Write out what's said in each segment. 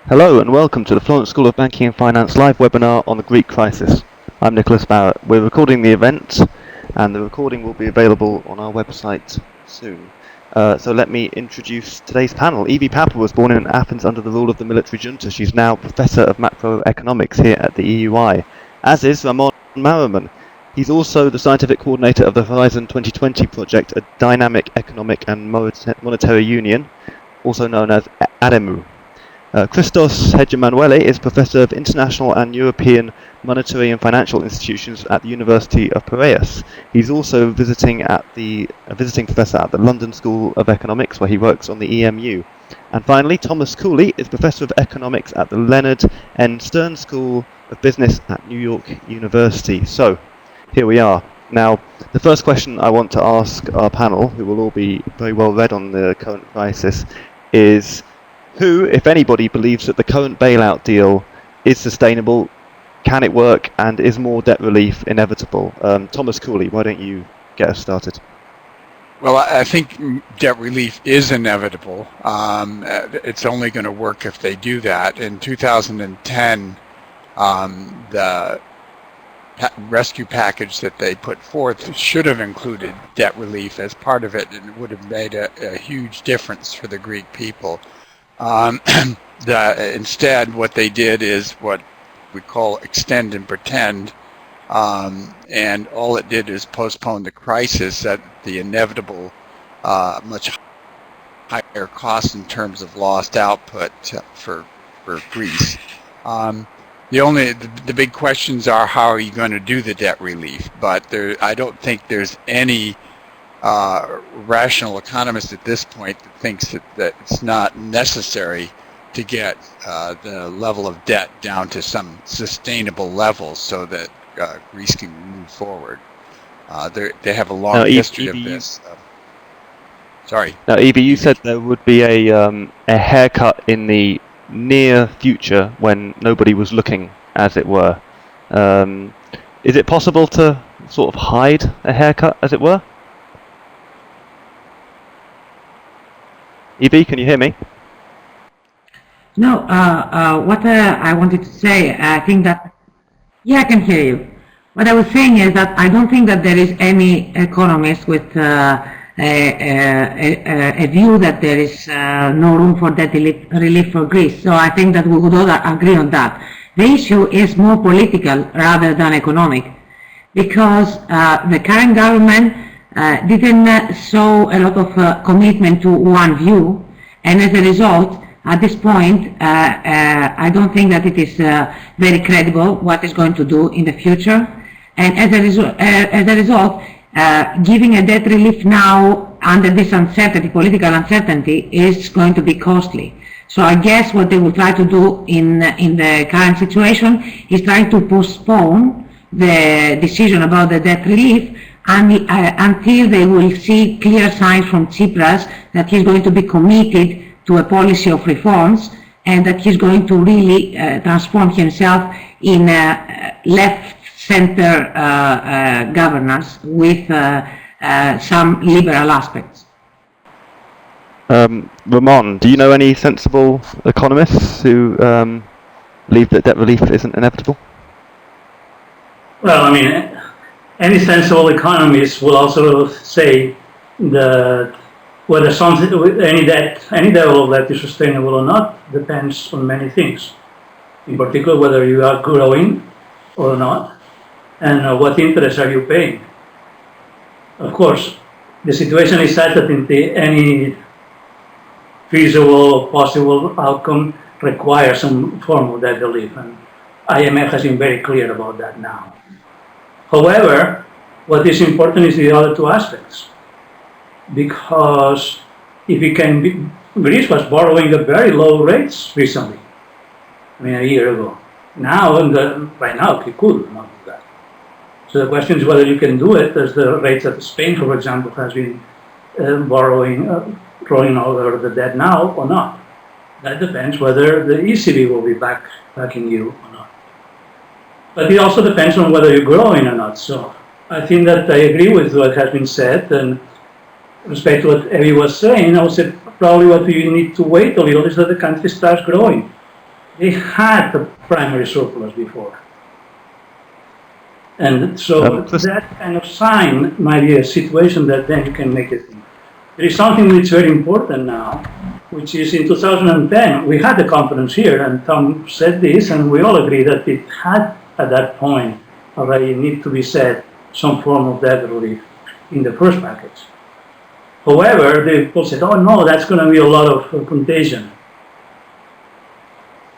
Hello and welcome to the Florence School of Banking and Finance live webinar on the Greek crisis. I'm Nicholas Barrett. We're recording the event and the recording will be available on our website soon. So let me introduce today's panel. Evi Pappa was born in Athens under the rule of the military junta. She's now Professor of Macroeconomics here at the EUI, as is Ramon Marimon. He's also the scientific coordinator of the Horizon 2020 project, a dynamic economic and monetary union, also known as ADEMU. Christos Hadjiemmanuil is Professor of International and European Monetary and Financial Institutions at the University of Piraeus. He's also a visiting professor at the London School of Economics, where he works on the EMU. And finally, Thomas Cooley is Professor of Economics at the Leonard and Stern School of Business at New York University. So, here we are. Now, the first question I want to ask our panel, who will all be very well read on the current crisis, is who, if anybody, believes that the current bailout deal is sustainable, can it work, and is more debt relief inevitable? Thomas Cooley, why don't you get us started? Well, I think debt relief is inevitable. It's only going to work if they do that. In 2010, the rescue package that they put forth should have included debt relief as part of it, and it would have made a huge difference for the Greek people. Instead, what they did is what we call extend and pretend, and all it did is postpone the crisis at the inevitable much higher cost in terms of lost output for Greece. The big questions are, how are you going to do the debt relief? But I don't think there's any rational economist at this point that thinks that it's not necessary to get the level of debt down to some sustainable level so that Greece can move forward. They have a long history of this. Sorry. Now, Evi, you said there would be a haircut in the near future when nobody was looking, as it were. Is it possible to sort of hide a haircut, as it were? Evi, can you hear me? No, what I wanted to say, I think that, yeah, I can hear you. What I was saying is that I don't think that there is any economist with a view that there is no room for debt relief for Greece. So I think that we would all agree on that. The issue is more political rather than economic, because the current government didn't show a lot of commitment to one view, and as a result, at this point, I don't think that it is very credible what it's going to do in the future. And as a result, giving a debt relief now under this uncertainty, political uncertainty, is going to be costly. So I guess what they will try to do in the current situation is trying to postpone the decision about the debt relief until they will see clear signs from Tsipras that he's going to be committed to a policy of reforms and that he's going to really transform himself in left-center governance with some liberal aspects. Ramon, do you know any sensible economists who believe that debt relief isn't inevitable? Well, I mean, any sensible economist will also say that whether any level of debt is sustainable or not depends on many things. In particular, whether you are growing or not, and what interest are you paying. Of course, the situation is such that any feasible, possible outcome requires some form of debt relief, and IMF has been very clear about that now. However, what is important is the other two aspects, because if you can be, Greece was borrowing at very low rates recently, I mean a year ago. Now, right now, it could not do that. So the question is whether you can do it, as the rates that Spain, for example, has been rolling over the debt now or not. That depends whether the ECB will be backing you or not. But it also depends on whether you're growing or not. So I think that I agree with what has been said, and with respect to what Evi was saying, I would say probably what you need to wait a little is that the country starts growing. they had a primary surplus before. And so that kind of sign might be a situation that then you can make a thing. There is something which is very important now, which is in 2010, we had the conference here, and Tom said this, and we all agree that it had, at that point, already need to be said, some form of debt relief in the first package. However, the people said, oh no, that's going to be a lot of contagion.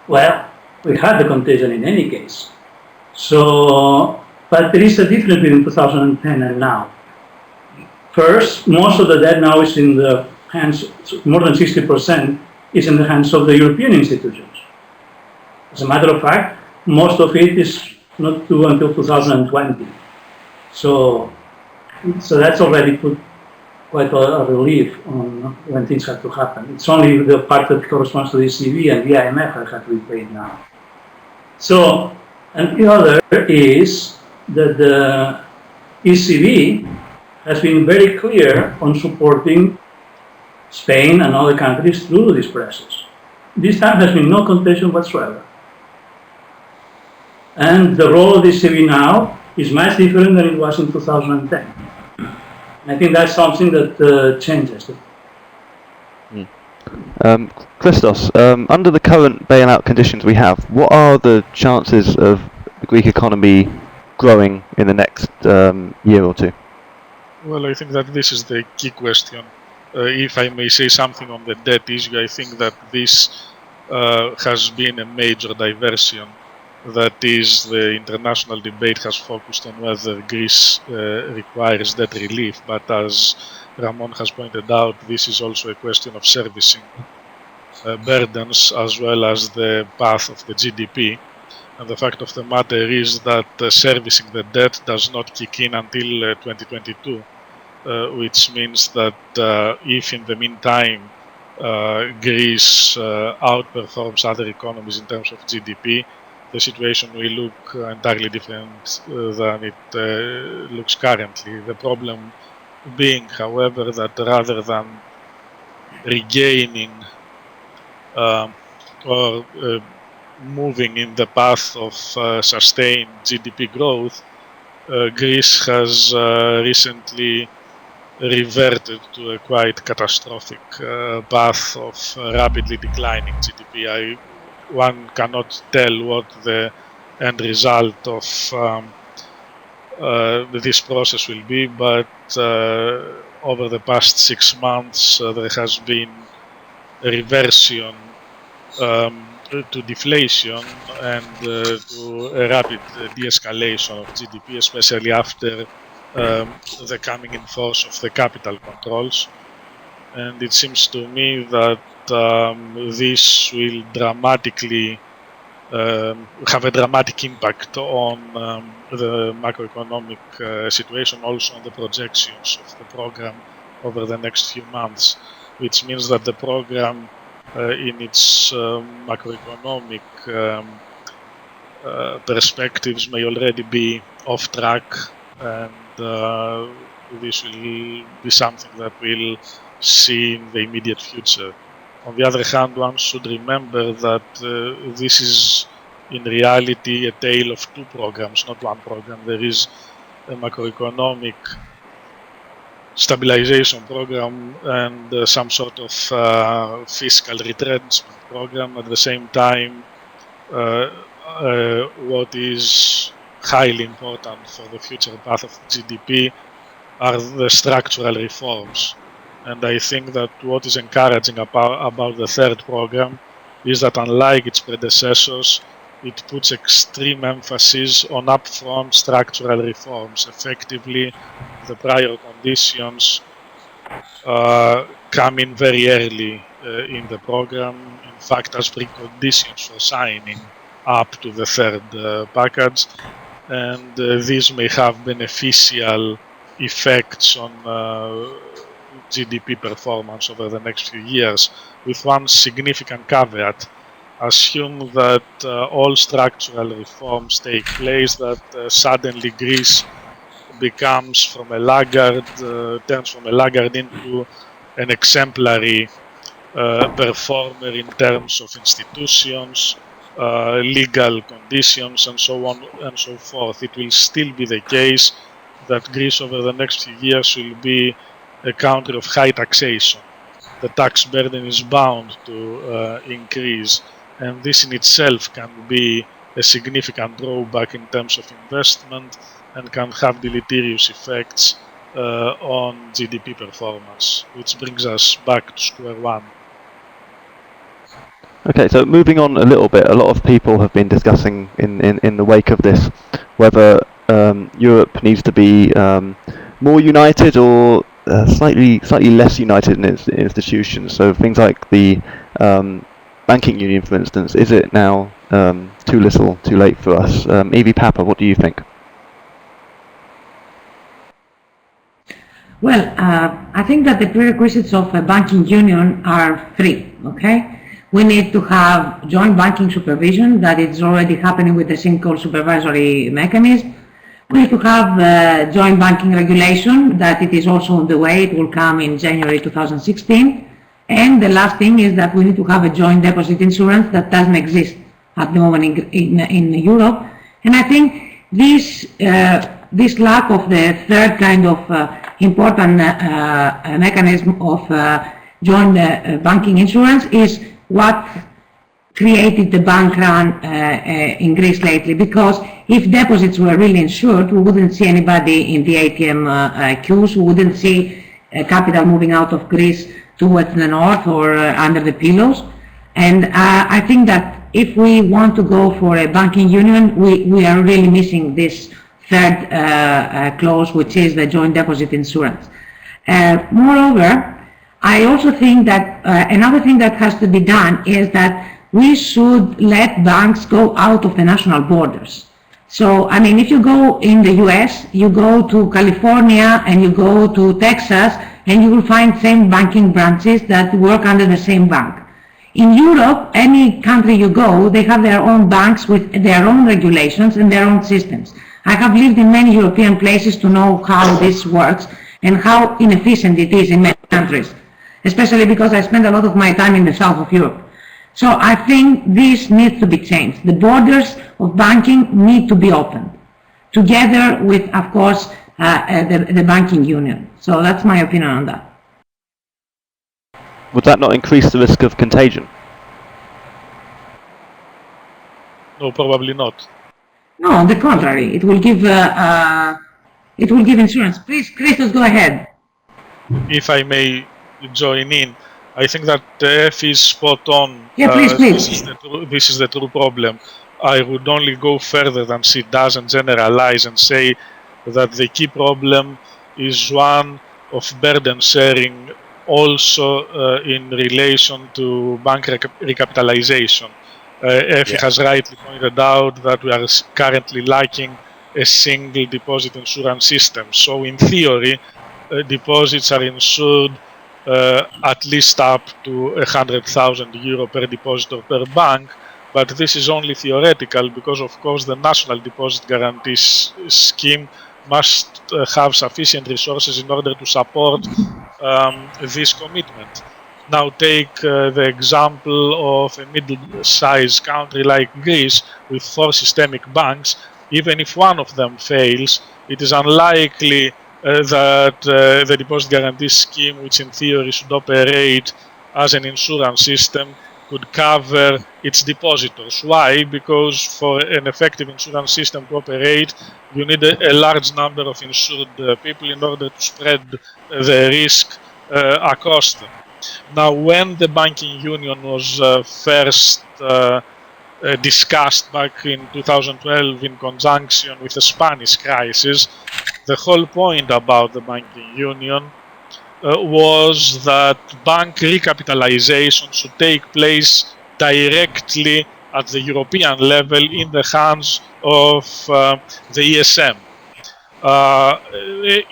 Well, we had the contagion in any case. So, but there is a difference between 2010 and now. First, most of the debt now is in the hands, more than 60% is in the hands of the European institutions. As a matter of fact, most of it is not due until 2020. So that's already put quite a relief on when things have to happen. It's only the part that corresponds to the ECB and the IMF that have to be paid now. So, and the other is that the ECB has been very clear on supporting Spain and other countries through this process. This time has been no contention whatsoever. And the role of the ECB now is much different than it was in 2010. I think that's something that changes. Christos, under the current bailout conditions we have, what are the chances of the Greek economy growing in the next year or two? Well, I think that this is the key question. If I may say something on the debt issue, I think that this has been a major diversion. That is, the international debate has focused on whether Greece requires debt relief, but as Ramon has pointed out, this is also a question of servicing burdens as well as the path of the GDP. And the fact of the matter is that servicing the debt does not kick in until 2022, which means that if in the meantime Greece outperforms other economies in terms of GDP, the situation will look entirely different than it looks currently. The problem being, however, that rather than regaining or moving in the path of sustained GDP growth, Greece has recently reverted to a quite catastrophic path of rapidly declining GDP. One cannot tell what the end result of this process will be, but over the past 6 months there has been a reversion to deflation and to a rapid de-escalation of GDP, especially after the coming in force of the capital controls. And it seems to me that this will dramatically have a dramatic impact on the macroeconomic situation, also on the projections of the program over the next few months, which means that the program in its macroeconomic perspectives may already be off track, and this will be something that we'll see in the immediate future. On the other hand, one should remember that this is in reality a tale of two programs, not one program. There is a macroeconomic stabilization program and some sort of fiscal retrenchment program. At the same time, what is highly important for the future path of GDP are the structural reforms. And I think that what is encouraging about the third program is that, unlike its predecessors, it puts extreme emphasis on upfront structural reforms. Effectively, the prior conditions come in very early in the program, in fact as preconditions for signing up to the third package, and these may have beneficial effects on GDP performance over the next few years, with one significant caveat. Assume that all structural reforms take place, that suddenly Greece becomes from a laggard, turns from a laggard into an exemplary performer in terms of institutions, legal conditions and so on and so forth. It will still be the case that Greece over the next few years will be a country of high taxation. The tax burden is bound to increase, and this in itself can be a significant drawback in terms of investment and can have deleterious effects on GDP performance, which brings us back to square one. Okay, so moving on a little bit, a lot of people have been discussing in the wake of this whether Europe needs to be more united or slightly less united in its institutions. So things like the banking union, for instance, is it now too little, too late for us? Evi Pappa, what do you think? Well, I think that the prerequisites of a banking union are three, okay? We need to have joint banking supervision, that is already happening with the single supervisory mechanism. We need to have joint banking regulation, that it is also on the way, it will come in January 2016. And the last thing is that we need to have a joint deposit insurance that doesn't exist at the moment in Europe. And I think this lack of the third kind of important mechanism of joint banking insurance is what created the bank run in Greece lately, because if deposits were really insured, we wouldn't see anybody in the ATM queues, we wouldn't see capital moving out of Greece towards the north or under the pillows. And I think that if we want to go for a banking union, we are really missing this third clause, which is the joint deposit insurance. Moreover, I also think that another thing that has to be done is that we should let banks go out of the national borders. So, I mean, if you go in the US, you go to California and you go to Texas, and you will find same banking branches that work under the same bank. In Europe, any country you go, they have their own banks with their own regulations and their own systems. I have lived in many European places to know how this works and how inefficient it is in many countries, especially because I spend a lot of my time in the south of Europe. So I think this needs to be changed. The borders of banking need to be opened, together with, of course, the banking union. So that's my opinion on that. Would that not increase the risk of contagion? No, probably not. No, on the contrary, it will give insurance. Please, Christos, go ahead. If I may join in, I think that F is spot on. Yeah, please. This is the true problem. I would only go further than she does and generalize and say that the key problem is one of burden sharing, also in relation to bank recapitalization. Effie has rightly pointed out that we are currently lacking a single deposit insurance system. So in theory, deposits are insured at least up to €100,000 per deposit or per bank, but this is only theoretical because, of course, the National Deposit Guarantee Scheme must have sufficient resources in order to support this commitment. Now take the example of a middle-sized country like Greece with 4 systemic banks. Even if one of them fails, it is unlikely that the Deposit Guarantee Scheme, which in theory should operate as an insurance system, could cover its depositors. Why? Because for an effective insurance system to operate, you need a large number of insured people in order to spread the risk across them. Now, when the banking union was first discussed back in 2012 in conjunction with the Spanish crisis, the whole point about the banking union was that bank recapitalization should take place directly at the European level in the hands of the ESM.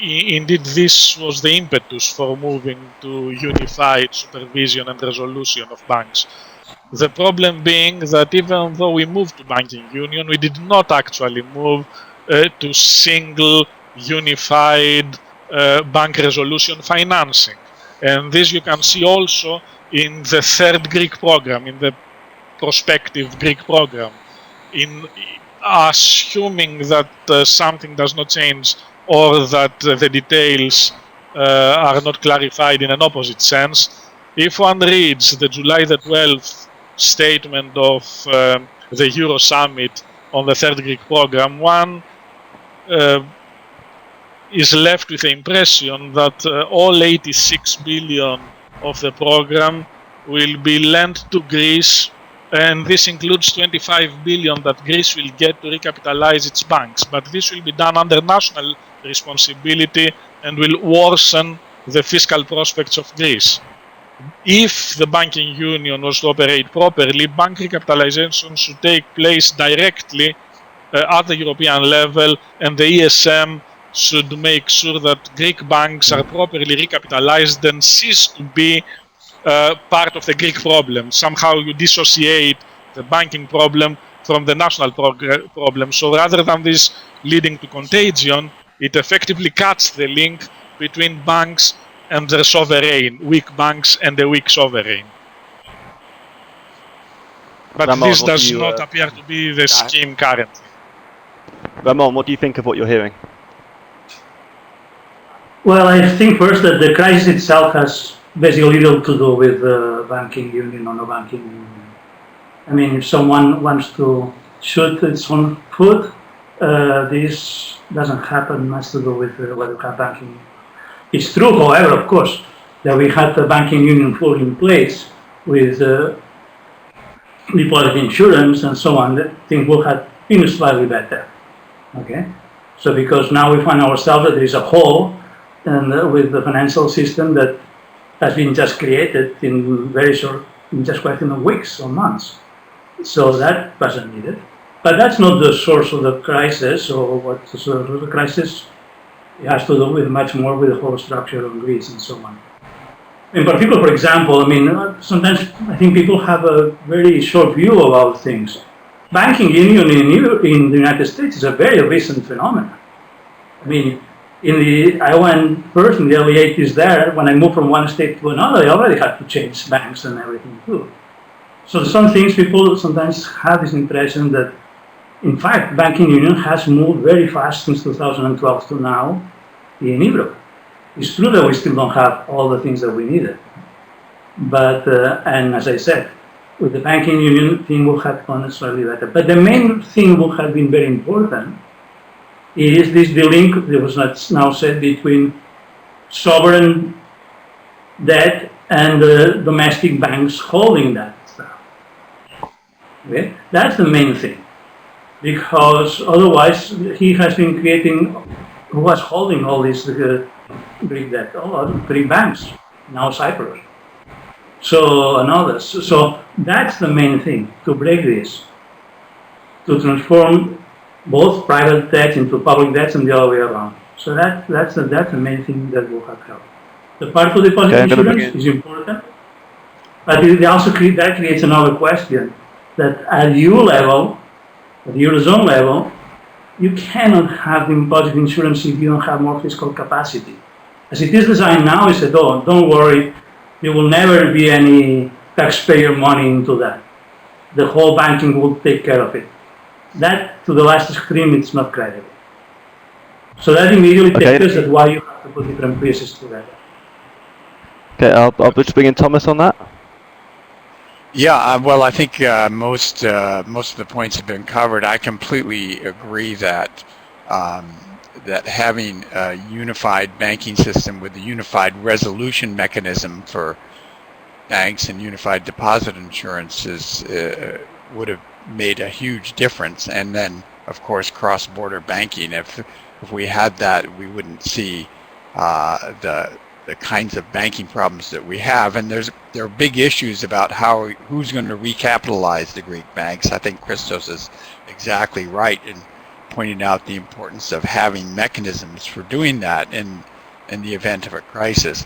Indeed, this was the impetus for moving to unified supervision and resolution of banks. The problem being that even though we moved to banking union, we did not actually move to single unified bank resolution financing. And this you can see also in the third Greek program, in the prospective Greek program. In assuming that something does not change or that the details are not clarified in an opposite sense, if one reads the July the 12th statement of the Euro Summit on the third Greek program, one is left with the impression that all 86 billion of the program will be lent to Greece, and this includes 25 billion that Greece will get to recapitalize its banks. But this will be done under national responsibility and will worsen the fiscal prospects of Greece. If the banking union was to operate properly, bank recapitalization should take place directly at the European level, and the ESM should make sure that Greek banks are properly recapitalized and cease to be part of the Greek problem. Somehow you dissociate the banking problem from the national problem. So rather than this leading to contagion, it effectively cuts the link between banks and their sovereign, weak banks and the weak sovereign. But Ramon, this what does do you, not appear to be the scheme currently. Ramon, what do you think of what you're hearing? Well, I think first that the crisis itself has basically little to do with the banking union or no banking union. I mean, if someone wants to shoot its own foot, this doesn't happen much to do with whether we have banking union. It's true, however, of course, that we had the banking union fully in place with deposit insurance and so on, that things would have been slightly better. Okay, so because now we find ourselves that there is a hole and with the financial system that has been just created in very short, in just question of weeks or months. So that wasn't needed. But that's not the source of the crisis, or what the source of the crisis. It has to do with much more with the whole structure of Greece and so on. In particular, for example, I mean, sometimes I think people have a very short view about things. Banking union in the United States is a very recent phenomenon. I mean, I went first in the early 80s there. When I moved from one state to another, I already had to change banks and everything too. So some things people sometimes have this impression that, in fact, banking union has moved very fast since 2012 to now in Europe. It's true that we still don't have all the things that we needed. But, and as I said, with the banking union, things will have gone slightly better. But the main thing will have been very important is the link that was now said between sovereign debt and the domestic banks holding that stuff. Okay? That's the main thing. Because otherwise, he has been creating, who was holding all this Greek debt? Greek banks, now Cyprus. So, and others. So that's the main thing, to break this, to transform both private debts into public debts and the other way around. So that's the main thing that will have helped. The part of deposit insurance is important, but it also that creates another question, that at EU level, at the Eurozone level, you cannot have deposit insurance if you don't have more fiscal capacity. As it is designed now, I said, oh, don't worry, there will never be any taxpayer money into that. The whole banking will take care of it. That, to the last extreme, it's not credible. So that immediately takes us at why you have to put different pieces together. Okay, I'll just bring in Thomas on that. Yeah, well, I think most of the points have been covered. I completely agree that that having a unified banking system with a unified resolution mechanism for banks and unified deposit insurance would have made a huge difference. And then, of course, cross-border banking. If we had that, we wouldn't see the kinds of banking problems that we have. And there are big issues about who's going to recapitalize the Greek banks. I think Christos is exactly right in pointing out the importance of having mechanisms for doing that in the event of a crisis.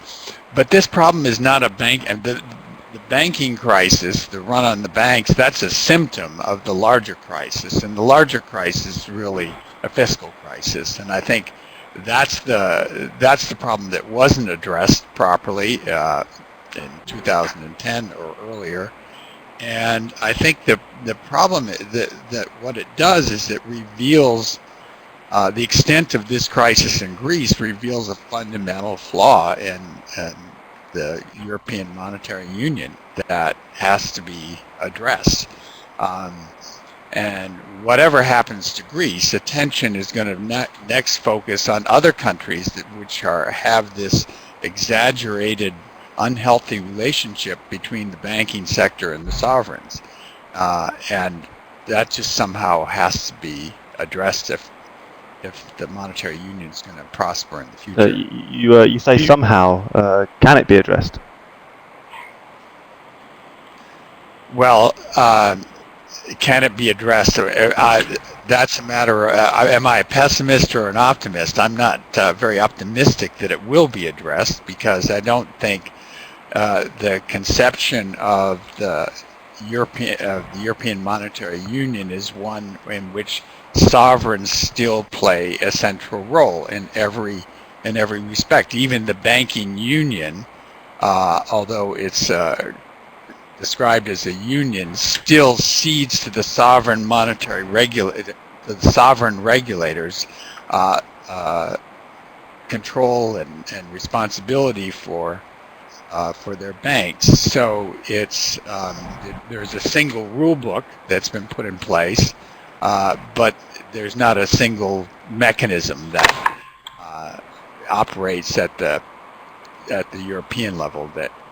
But this problem is not a bank, and the banking crisis, the run on the banks, that's a symptom of the larger crisis. And the larger crisis is really a fiscal crisis. And I think that's the problem that wasn't addressed properly in 2010 or earlier. And I think the problem that what it does is it reveals the extent of this crisis in Greece reveals a fundamental flaw in the European Monetary Union that has to be addressed. And whatever happens to Greece, attention is going to next focus on other countries which have this exaggerated, unhealthy relationship between the banking sector and the sovereigns. And that just somehow has to be addressed if the monetary union is going to prosper in the future. You say somehow. Can it be addressed? Well, can it be addressed? That's a matter of, am I a pessimist or an optimist? I'm not very optimistic that it will be addressed, because I don't think the conception of the European Monetary Union is one in which sovereigns still play a central role in every respect. Even the banking union, although it's described as a union, still cedes to the sovereign regulators control and responsibility for their banks. So it's there's a single rule book that's been put in place, but there's not a single mechanism that operates at the European level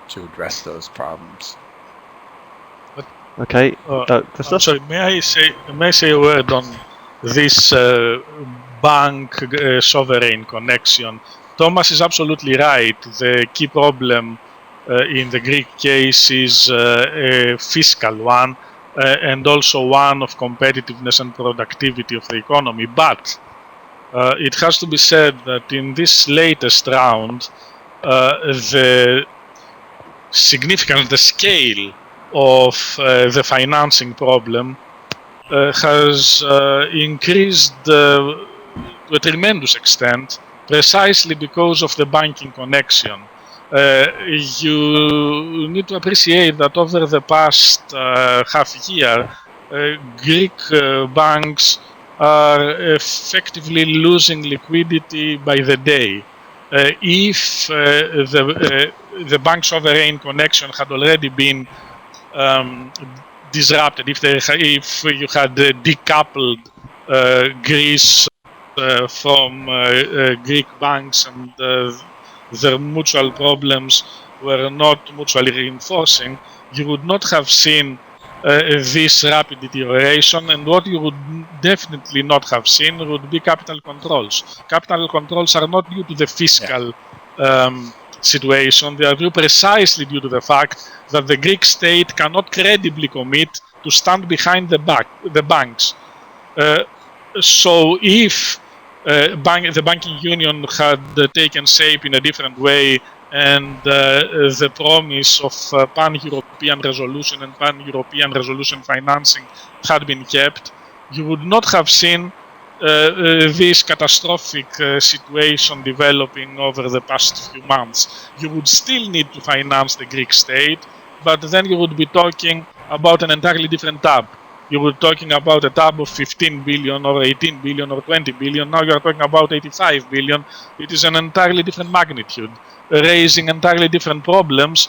to address those problems. Okay. I'm sorry, may I say a word on this bank sovereign connection? Thomas is absolutely right. The key problem in the Greek case is a fiscal one, and also one of competitiveness and productivity of the economy. But it has to be said that in this latest round, the significance, the scale of the financing problem has increased to a tremendous extent, precisely because of the banking connection. You need to appreciate that over the past half year, Greek banks are effectively losing liquidity by the day. If the bank sovereign connection had already been disrupted, if you had decoupled Greece from Greek banks, and their mutual problems were not mutually reinforcing, you would not have seen this rapid deterioration. And what you would definitely not have seen would be capital controls. Capital controls are not due to the fiscal situation. They are due precisely due to the fact that the Greek state cannot credibly commit to stand behind the banks. So if the banking union had taken shape in a different way, and the promise of pan-European resolution and pan-European resolution financing had been kept, you would not have seen this catastrophic situation developing over the past few months. You would still need to finance the Greek state, but then you would be talking about an entirely different tab. You were talking about a tab of 15 billion or 18 billion or 20 billion. Now you are talking about 85 billion. It is an entirely different magnitude, raising entirely different problems,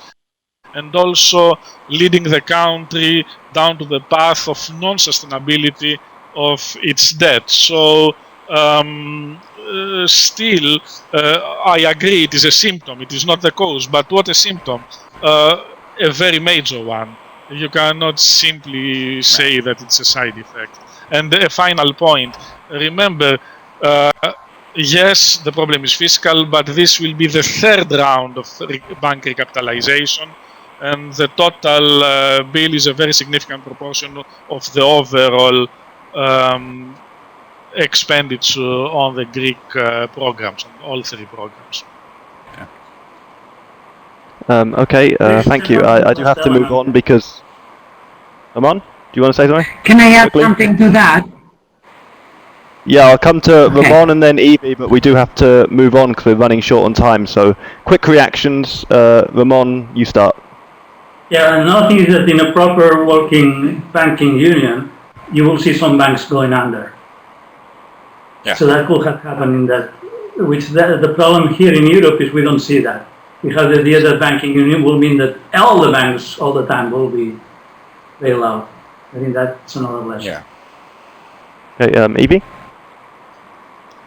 and also leading the country down to the path of non-sustainability of its debt. So still, I agree, it is a symptom. It is not the cause, but what a symptom, a very major one. You cannot simply say that it's a side effect. And a final point, remember, yes, the problem is fiscal, but this will be the third round of bank recapitalization, and the total bill is a very significant proportion of the overall expenditure on the Greek programs, on all three programs. Okay, thank you. I do have to move on because... Ramon, do you want to say something? Can I add quickly? something to that? Yeah, I'll come to Okay. Ramon and then Evi, but we do have to move on because we're running short on time. So, quick reactions. Ramon, you start. Yeah, another thing is that in a proper working banking union, you will see some banks going under. Yeah. So that could have happened in that, the problem here in Europe is we don't see that. We have the idea that banking union will mean that all the banks all the time will be bailed out. I think that's another lesson. Yeah. Okay, Evi?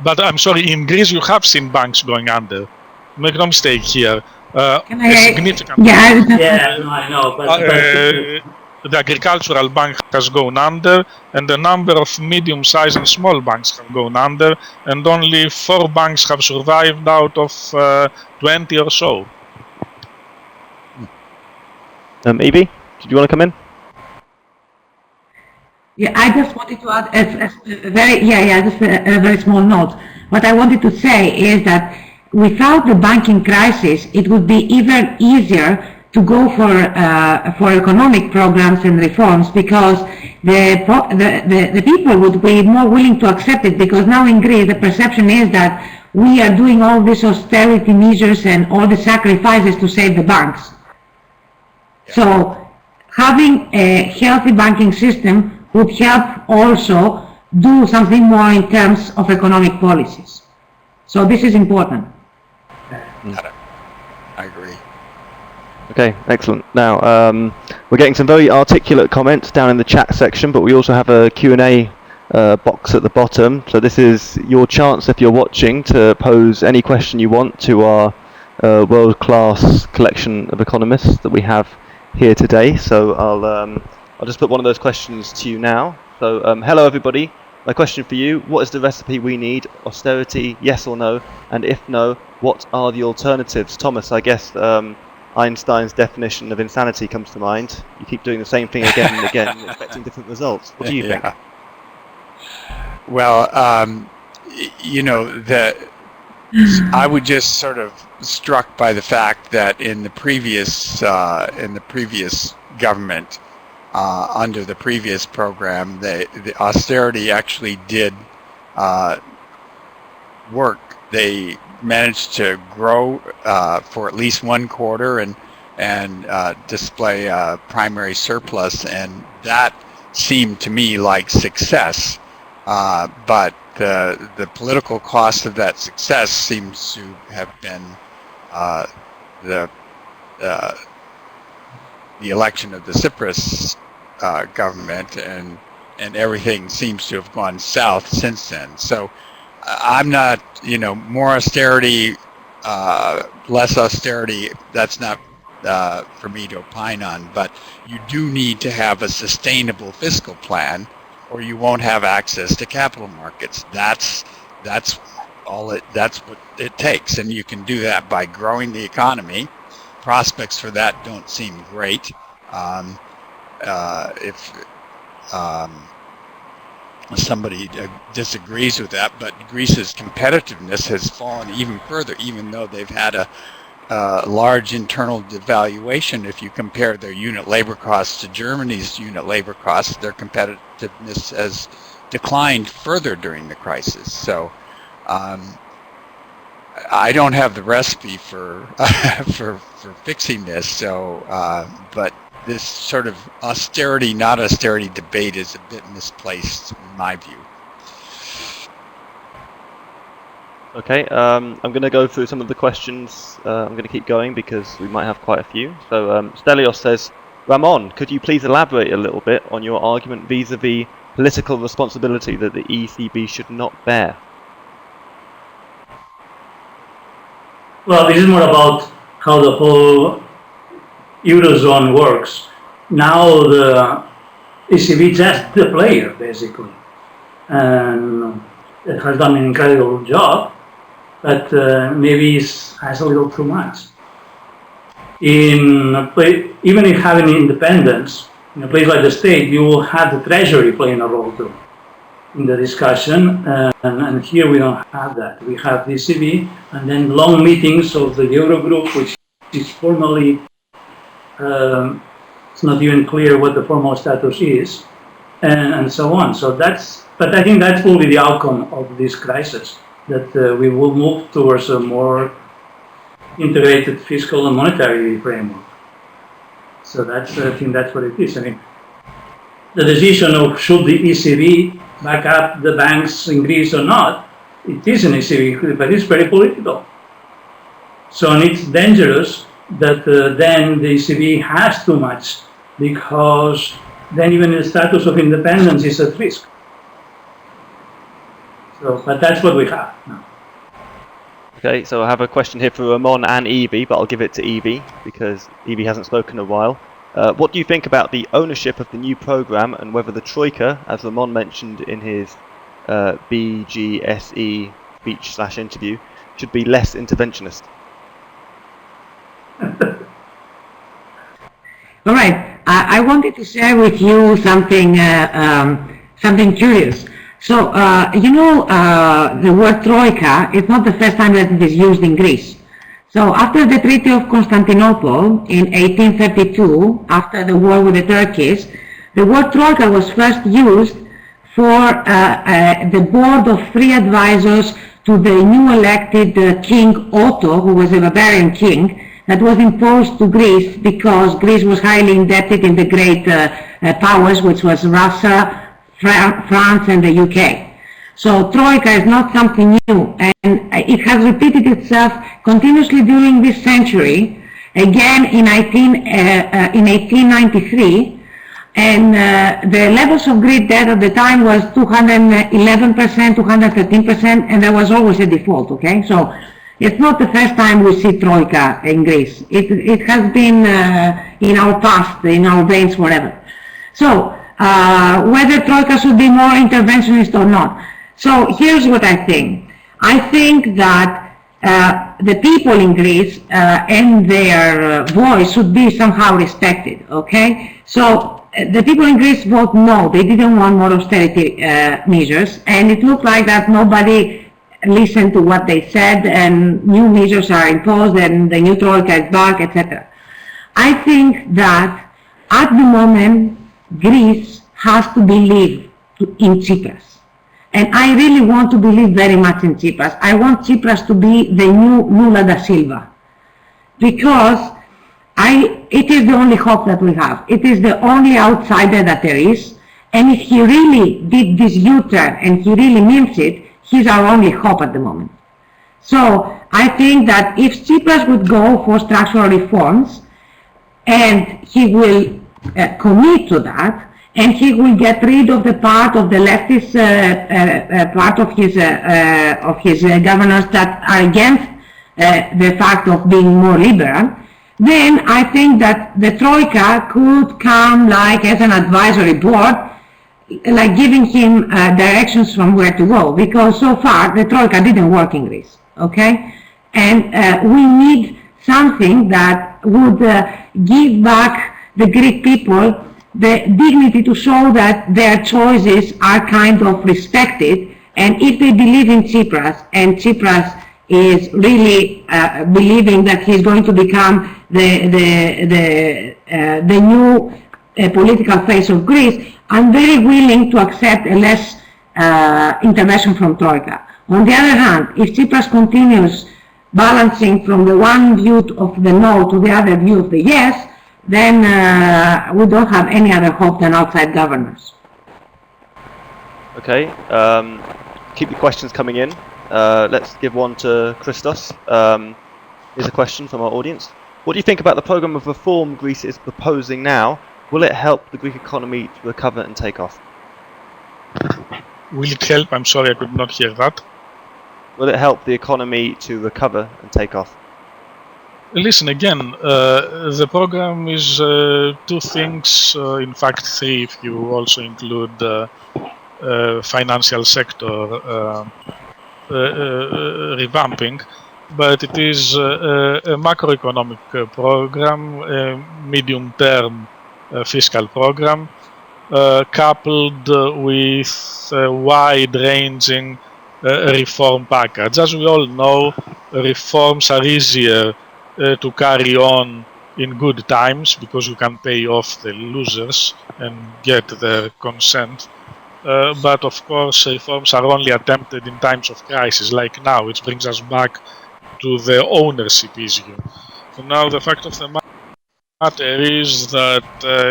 But I'm sorry, in Greece you have seen banks going under. Make no mistake here. Can A significant. Yeah, no, I know. But the agricultural bank has gone under, and a number of medium-sized and small banks have gone under, and only 4 banks have survived out of 20 or so. Evi, did you want to come in? Yeah, I just wanted to add just a very small note. What I wanted to say is that without the banking crisis, it would be even easier to go for economic programs and reforms, because the people would be more willing to accept it, because now in Greece the perception is that we are doing all these austerity measures and all the sacrifices to save the banks. So having a healthy banking system would help also do something more in terms of economic policies. So this is important. Got it. I agree. Okay, excellent. Now, we're getting some very articulate comments down in the chat section, but we also have a Q&A box at the bottom. So this is your chance, if you're watching, to pose any question you want to our world-class collection of economists that we have here today. So I'll just put one of those questions to you now. So, hello everybody. My question for you: what is the recipe we need? Austerity, yes or no? And if no, what are the alternatives? Thomas, I guess Einstein's definition of insanity comes to mind. You keep doing the same thing again and again, expecting different results. What do you think? Well, I would just sort of struck by the fact that in the previous government, under the previous program, the austerity actually did work. They managed to grow for at least one quarter and display a primary surplus, and that seemed to me like success. But the political cost of that success seems to have been the election of the Tsipras government, and everything seems to have gone south since then. So I'm not, more austerity, less austerity, that's not for me to opine on, but you do need to have a sustainable fiscal plan, or you won't have access to capital markets. That's what it takes, and you can do that by growing the economy. Prospects for that don't seem great. If somebody disagrees with that, but Greece's competitiveness has fallen even further, even though they've had a large internal devaluation. If you compare their unit labor costs to Germany's unit labor costs, their competitiveness has declined further during the crisis. So I don't have the recipe for for fixing this. So, but this sort of austerity, not austerity debate is a bit misplaced in my view. Okay, I'm going to go through some of the questions. I'm going to keep going because we might have quite a few. So Stelios says, Ramon, could you please elaborate a little bit on your argument vis-a-vis political responsibility that the ECB should not bear? Well, this is more about how the whole Eurozone works. Now the ECB is just the player, basically. And it has done an incredible job, but maybe it has a little too much. Even if having independence, in a place like the state, you will have the treasury playing a role too in the discussion, and here we don't have that. We have the ECB, and then long meetings of the Eurogroup, which is formally, it's not even clear what the formal status is, and so on. So but I think that will be the outcome of this crisis, that we will move towards a more integrated fiscal and monetary framework. So that's, I think that's what it is. I mean, the decision of should the ECB back up the banks in Greece or not, it is an ECB, but it's very political. So and it's dangerous that then the ECB has too much, because then even the status of independence is at risk. So, but that's what we have now. Okay, so I have a question here for Ramon and Evi, but I'll give it to Evi because Evi hasn't spoken in a while. What do you think about the ownership of the new program and whether the Troika, as Ramon mentioned in his BGSE speech/interview, should be less interventionist? All right, I wanted to share with you something something curious. So, the word Troika is not the first time that it is used in Greece. So, after the Treaty of Constantinople in 1832, after the war with the Turkish, the word Troika was first used for the board of 3 advisors to the new elected King Otto, who was a barbarian king, that was imposed to Greece because Greece was highly indebted in the great powers, which was Russia, France and the UK. So Troika is not something new, and it has repeated itself continuously during this century, again in 1893, and the levels of Greek debt at the time was 211%, 213%, and there was always a default, okay? So it's not the first time we see Troika in Greece. It has been in our past, in our veins forever. So, whether Troika should be more interventionist or not. So here's what I think. I think that the people in Greece and their voice should be somehow respected, okay? So the people in Greece vote no. They didn't want more austerity measures, and it looked like that nobody listened to what they said, and new measures are imposed, and the new Troika is back, etc. I think that at the moment, Greece has to believe in Tsipras. And I really want to believe very much in Tsipras. I want Tsipras to be the new Lula da Silva. Because it is the only hope that we have. It is the only outsider that there is. And if he really did this U-turn and he really means it, he's our only hope at the moment. So I think that if Tsipras would go for structural reforms, and he will commit to that, and he will get rid of the part of the leftist part of his governors that are against the fact of being more liberal, then I think that the Troika could come like as an advisory board, like giving him directions from where to go, because so far the Troika didn't work in Greece, okay? And we need something that would give back the Greek people the dignity to show that their choices are kind of respected, and if they believe in Tsipras, and Tsipras is really believing that he's going to become the new political face of Greece, I'm very willing to accept a less intervention from Troika. On the other hand, if Tsipras continues balancing from the one view of the no to the other view of the yes, then we don't have any other hope than outside governors. Okay, keep your questions coming in. Let's give one to Christos. Here's a question from our audience. What do you think about the program of reform Greece is proposing now? Will it help the Greek economy to recover and take off? Will it help? I'm sorry, I could not hear that. Will it help the economy to recover and take off? Listen, again, the program is 2 things, in fact 3 if you also include financial sector revamping, but it is a macroeconomic program, a medium-term fiscal program, coupled with a wide-ranging reform package. As we all know, reforms are easier to carry on in good times because you can pay off the losers and get their consent. But of course, reforms are only attempted in times of crisis, like now, which brings us back to the ownership issue. So now the fact of the matter matter is that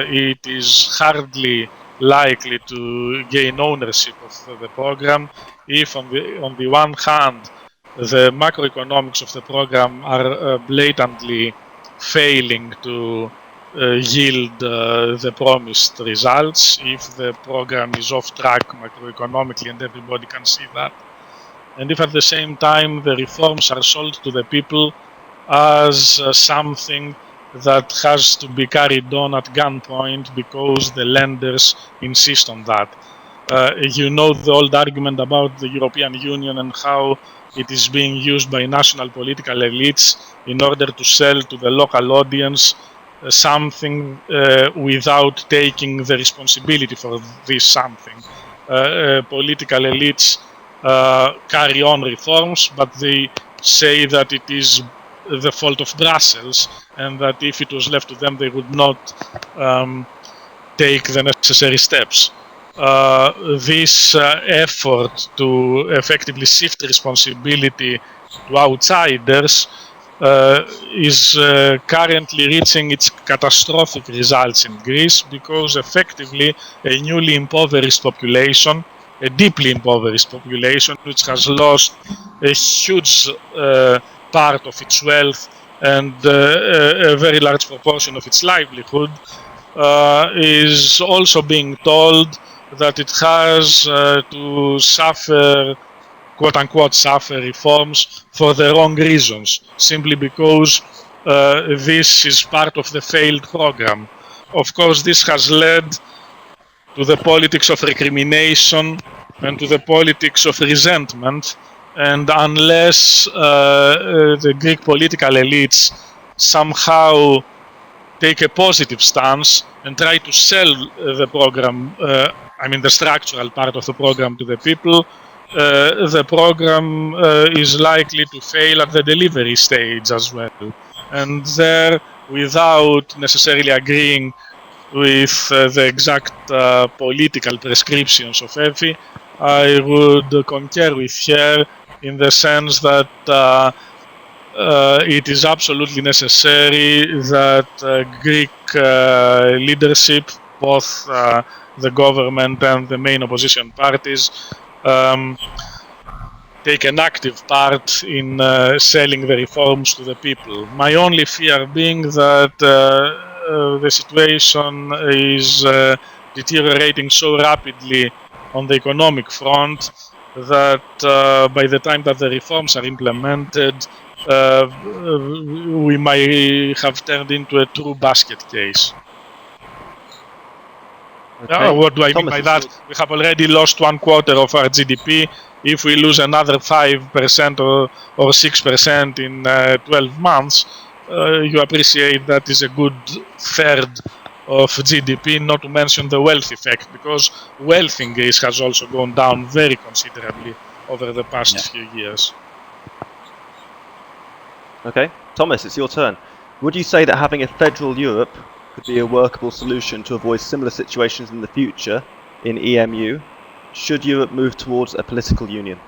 it is hardly likely to gain ownership of the program if on the one hand the macroeconomics of the program are blatantly failing to yield the promised results, if the program is off track macroeconomically and everybody can see that, and if at the same time the reforms are sold to the people as something that has to be carried on at gunpoint because the lenders insist on that. You know the old argument about the European Union and how it is being used by national political elites in order to sell to the local audience something without taking the responsibility for this something. Political elites carry on reforms, but they say that it is the fault of Brussels, and that if it was left to them, they would not take the necessary steps. This effort to effectively shift responsibility to outsiders is currently reaching its catastrophic results in Greece, because effectively a newly impoverished population, a deeply impoverished population, which has lost a huge part of its wealth and a very large proportion of its livelihood, is also being told that it has to suffer, quote unquote, suffer reforms for the wrong reasons, simply because this is part of the failed program. Of course, this has led to the politics of recrimination and to the politics of resentment. And unless the Greek political elites somehow take a positive stance and try to sell the program, the structural part of the program to the people, the program is likely to fail at the delivery stage as well. And there, without necessarily agreeing with the exact political prescriptions of Evi, I would concur with her in the sense that it is absolutely necessary that Greek leadership, both the government and the main opposition parties, take an active part in selling the reforms to the people. My only fear being that the situation is deteriorating so rapidly on the economic front that by the time that the reforms are implemented, we might have turned into a true basket case. Okay. What do I mean Thomas, by that? We have already lost 1/4 of our GDP. If we lose another 5% or 6% in 12 months, you appreciate that is a good third of GDP, not to mention the wealth effect, because wealth in Greece has also gone down very considerably over the past few years. Okay, Thomas, it's your turn. Would you say that having a federal Europe could be a workable solution to avoid similar situations in the future in EMU, should Europe move towards a political union?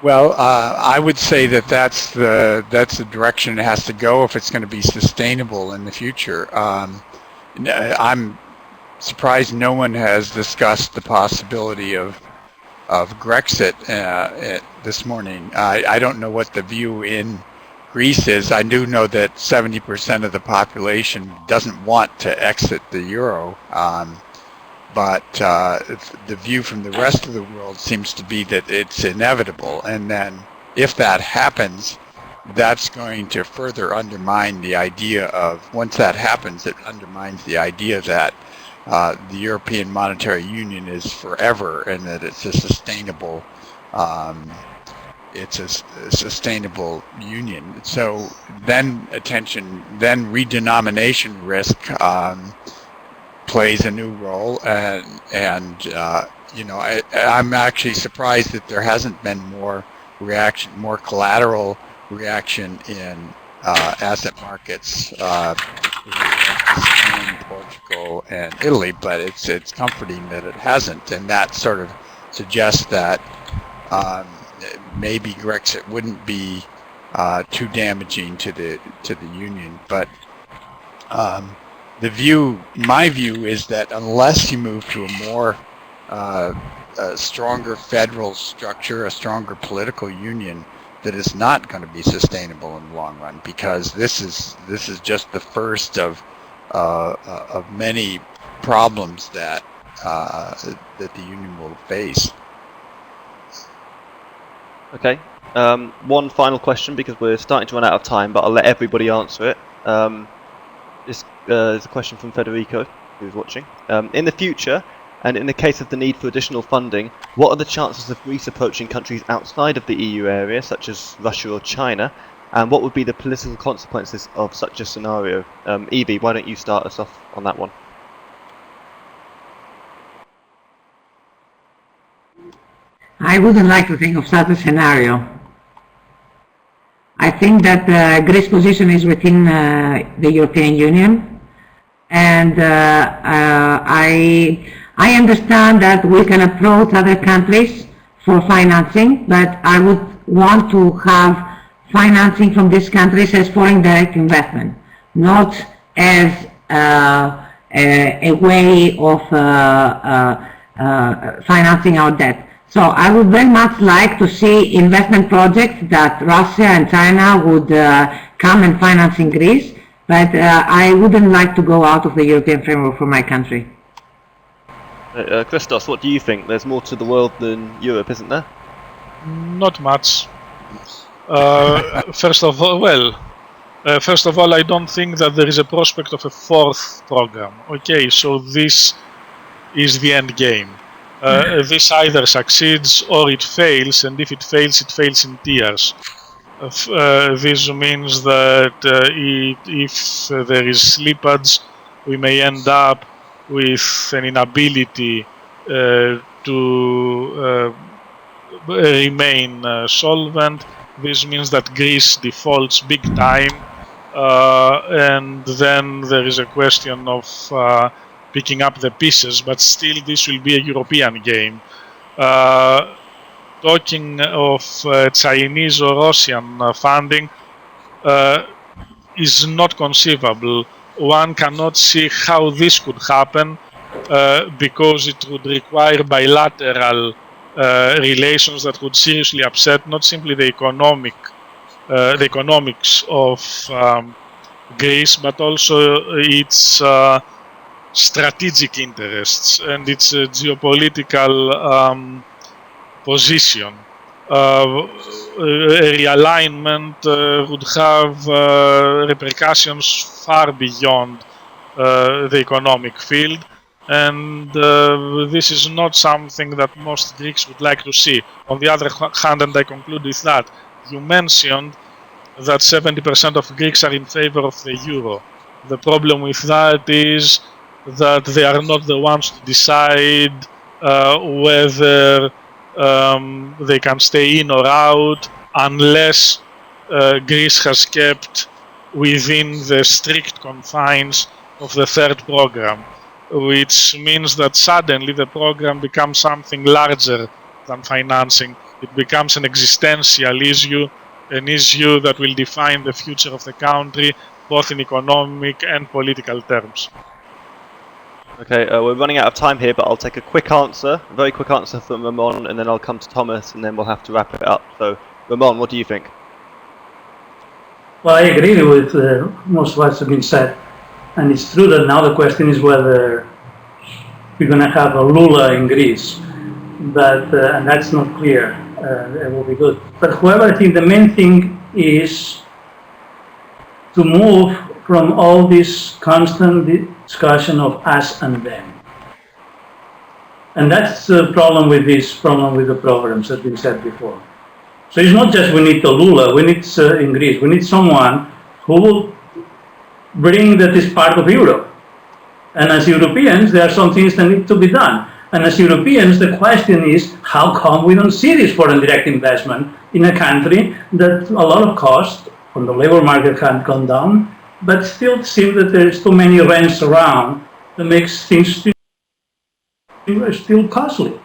Well, I would say that that's the direction it has to go if it's going to be sustainable in the future. I'm surprised no one has discussed the possibility of Grexit this morning. I don't know what the view in Greece is. I do know that 70% of the population doesn't want to exit the euro. But the view from the rest of the world seems to be that it's inevitable. And then if that happens, that's going to further undermine the idea of, once that happens, it undermines the idea that the European Monetary Union is forever and that it's a sustainable union. So then redenomination risk plays a new role, and I'm actually surprised that there hasn't been more collateral reaction in asset markets, Spain, Portugal, and Italy. But it's comforting that it hasn't, and that sort of suggests that maybe Grexit wouldn't be too damaging to the union. But My view is that unless you move to a more a stronger federal structure, a stronger political union, that is not going to be sustainable in the long run, because this is just the first of many problems that that the union will face. Okay. One final question, because we're starting to run out of time, but I'll let everybody answer it. This is a question from Federico, who's watching. In the future, and in the case of the need for additional funding, what are the chances of Greece approaching countries outside of the EU area, such as Russia or China? And what would be the political consequences of such a scenario? Evi, why don't you start us off on that one? I wouldn't like to think of such a scenario. I think that Greece's position is within the European Union, and I understand that we can approach other countries for financing, but I would want to have financing from these countries as foreign direct investment, not as a way of financing our debt. So I would very much like to see investment projects that Russia and China would come and finance in Greece, but I wouldn't like to go out of the European framework for my country. Christos, what do you think? There's more to the world than Europe, isn't there? Not much. First of all, I don't think that there is a prospect of a fourth program. Okay, so this is the end game. This either succeeds or it fails, and if it fails in tears. This means that if there is slippage, we may end up with an inability to remain solvent. This means that Greece defaults big time, and then there is a question of picking up the pieces, but still this will be a European game. Talking of Chinese or Russian funding is not conceivable. One cannot see how this could happen because it would require bilateral relations that would seriously upset not simply the economics of Greece, but also its strategic interests and its geopolitical position. A realignment would have repercussions far beyond the economic field, and this is not something that most Greeks would like to see. On the other hand, and I conclude with that, you mentioned that 70% of Greeks are in favor of the euro. The problem with that is that they are not the ones to decide whether they can stay in or out unless Greece has kept within the strict confines of the third program, which means that suddenly the program becomes something larger than financing. It becomes an existential issue, an issue that will define the future of the country, both in economic and political terms. Okay, we're running out of time here, but I'll take a quick answer, a very quick answer from Ramon, and then I'll come to Thomas, and then we'll have to wrap it up. So, Ramon, what do you think? Well, I agree with most of what's been said. And it's true that now the question is whether we're going to have a Lula in Greece. But, and that's not clear. It will be good. But however, I think the main thing is to move from all this constant discussion of us and them. And that's the problem with the programs that we said before. So it's not just we need the Lula, we need in Greece, we need someone who will bring that is part of Europe. And as Europeans, there are some things that need to be done. And as Europeans, the question is, how come we don't see this foreign direct investment in a country that a lot of cost on the labor market can come down, but still seems that there's too many rents around that makes things still costly.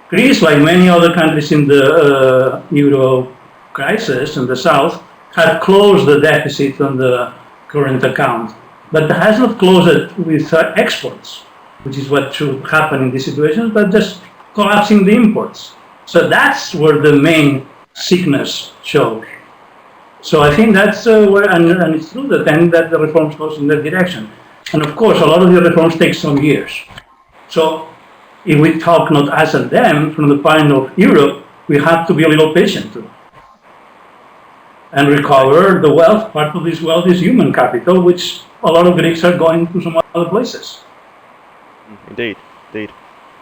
Greece, like many other countries in the Euro crisis in the south, had closed the deficit on the current account, but has not closed it with exports, which is what should happen in these situations, but just collapsing the imports. So that's where the main sickness shows. So I think that's where, and it's true that the reforms goes in that direction. And of course, a lot of the reforms take some years. So if we talk not us and them, from the point of Europe, we have to be a little patient too. And recover the wealth. Part of this wealth is human capital, which a lot of Greeks are going to some other places. Indeed.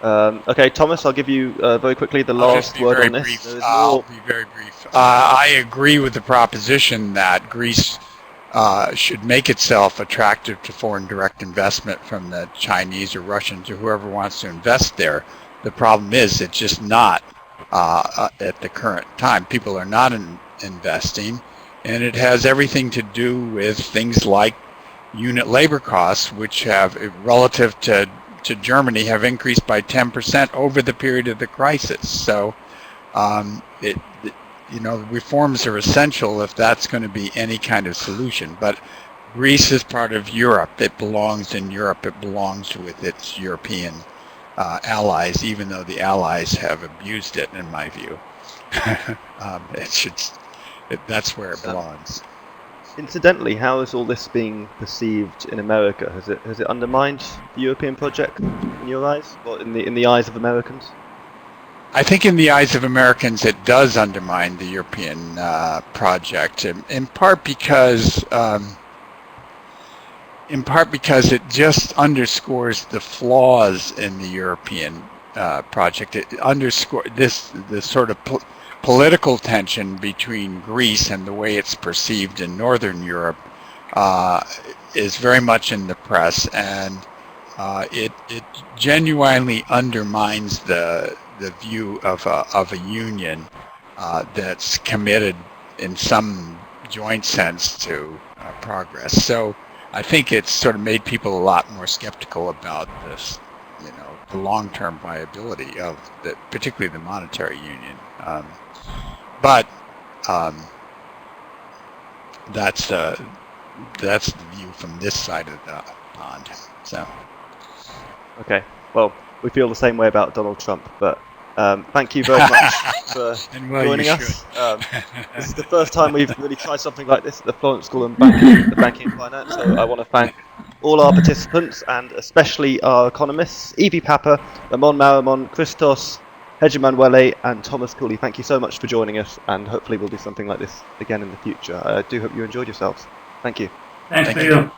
Okay, Thomas, I'll give you very quickly the last word on this. I'll be very brief. I agree with the proposition that Greece should make itself attractive to foreign direct investment from the Chinese or Russians or whoever wants to invest there. The problem is it's just not at the current time. People are not investing, and it has everything to do with things like unit labor costs, which have, relative to Germany, have increased by 10% over the period of the crisis. So reforms are essential if that's going to be any kind of solution. But Greece is part of Europe. It belongs in Europe. It belongs with its European allies, even though the allies have abused it, in my view. That's where it belongs. Incidentally, how is all this being perceived in America? Has it undermined the European project in your eyes, or in the eyes of Americans? I think in the eyes of Americans it does undermine the European project, in part because it just underscores the flaws in the European project. It underscores the sort of political tension between Greece and the way it's perceived in Northern Europe is very much in the press, and it genuinely undermines the view of a union that's committed in some joint sense to progress. So I think it's sort of made people a lot more skeptical about this, the long-term viability of particularly the monetary union. But that's the view from this side of the pond. So. Okay. Well, we feel the same way about Donald Trump, but thank you very much for joining us. This is the first time we've really tried something like this at the Florence School of Banking and Finance, so I want to thank all our participants, and especially our economists, Evi Pappa, Ramon Marimon, Christos, Hadjiemmanuil, and Thomas Cooley. Thank you so much for joining us, and hopefully we'll do something like this again in the future. I do hope you enjoyed yourselves. Thank you. Thanks to you.